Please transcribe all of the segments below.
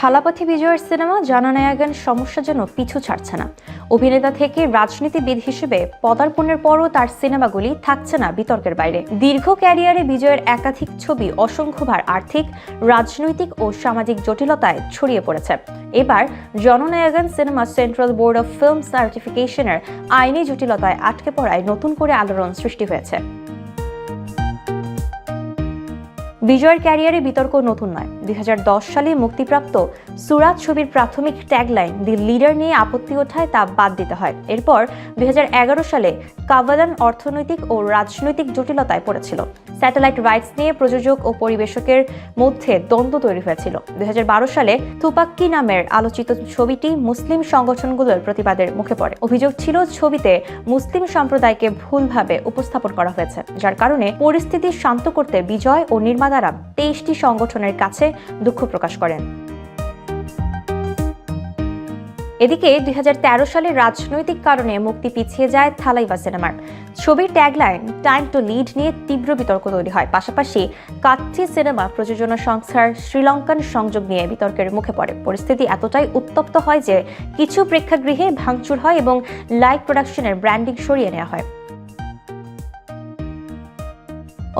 থালাপথি বিজয়ের সিনেমা জননায়কের সমস্যা যেন পিছু ছাড়ছে না। অভিনেতা থেকে রাজনীতিবিদ হিসেবে পদার্পণের পরও তার সিনেমাগুলি থাকছে না বিতর্কের বাইরে। দীর্ঘ ক্যারিয়ারে বিজয়ের একাধিক ছবি অসংখ্যবার আর্থিক, রাজনৈতিক ও সামাজিক জটিলতায় ছড়িয়ে পড়েছে। এবার Jananayagan cinema central board of film সার্টিফিকেশনের আইনি জটিলতায় আটকে পড়ায় নতুন করে আলোড়ন সৃষ্টি হয়েছে। বিজয়ের ক্যারিয়ারে বিতর্ক নতুন নয়। 2010 সালে মুক্তিপ্রাপ্ত সুরাত ছবির প্রাথমিক ট্যাগলাইন দি লিডার নিয়ে আপত্তি ওঠায় তা বাদ দিতে হয়। এরপর 2011 সালে কাভালান অর্থনৈতিক ও রাজনৈতিক জটিলতায় পড়েছিল। স্যাটেলাইট রাইটস নিয়ে প্রযোজক ও পরিবেশকের মধ্যে দ্বন্দ্ব তৈরি হয়েছিল। 2012 সালে তুপাক্কি নামের আলোচিত ছবিটি মুসলিম সংগঠনগুলোর প্রতিবাদের মুখে পড়ে। অভিযোগ ছিল ছবিতে মুসলিম সম্প্রদায়কে ভুলভাবে উপস্থাপন করা হয়েছে, যার কারণে পরিস্থিতি শান্ত করতে বিজয় ও নির্মাতারা 23টি সংগঠনের কাছে দুঃখ প্রকাশ করেন। এদিকে 2013 সালে রাজনৈতিক কারণে মুক্তি পিছিয়ে যায় থালাইভা সিনেমার। ছবির ট্যাগলাইন টাইম টু লিড নিয়ে তীব্র বিতর্ক তৈরি হয়। পাশাপাশি কাচ্চি সিনেমা প্রযোজনা সংস্থার শ্রীলঙ্কান সংযোগ নিয়ে বিতর্কের মুখে পড়ে। পরিস্থিতি এতটাই উত্তপ্ত হয় যে কিছু প্রেক্ষাগৃহে ভাঙচুর হয় এবং লাইভ প্রোডাকশনের ব্র্যান্ডিং সরিয়ে নেওয়া হয়।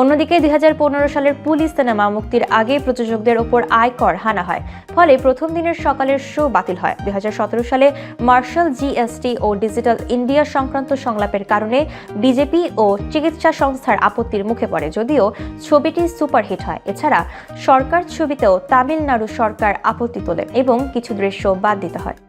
অন্যদিকে 2015 সালের পুলিশ সিনেমা মুক্তির আগে প্রযোজকদের ওপর আয়কর হানা হয়, ফলে প্রথম দিনের সকালের শো বাতিল হয়। 2017 সালে মার্শাল জিএসটি ও ডিজিটাল ইন্ডিয়া সংক্রান্ত সংলাপের কারণে বিজেপি ও চিকিৎসা সংস্থার আপত্তির মুখে পড়ে, যদিও ছবিটি সুপারহিট হয়। এছাড়া সরকার ছবিতেও তামিলনাড়ু সরকার আপত্তি তোলে এবং কিছু দৃশ্য বাদ দিতে হয়।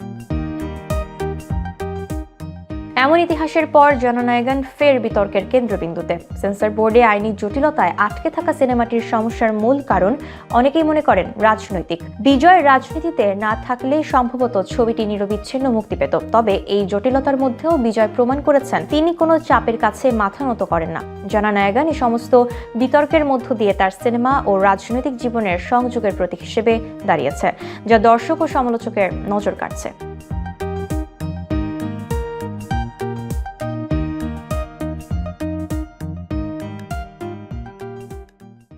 এমন ইতিহাসের পর জননায়কন ফের বিতর্কের কেন্দ্রবিন্দুতে। সেন্সর বোর্ডে আইনি জটিলতায় আটকে থাকা সিনেমাটির সমস্যার মূল কারণ অনেকেই মনে করেন রাজনৈতিক। বিজয় রাজনীতিতে না থাকলে সম্ভবত ছবিটি নিরবিচ্ছিন্ন মুক্তি পেত। তবে এই জটিলতার মধ্যেও বিজয় প্রমাণ করেছেন তিনি কোনো চাপের কাছে মাথা নত করেন না। জননায়কন এই সমস্ত বিতর্কের মধ্য দিয়ে তার সিনেমা ও রাজনৈতিক জীবনের সংযোগের প্রতীক হিসেবে দাঁড়িয়েছে, যা দর্শক ও সমালোচকের নজর কাড়ছে।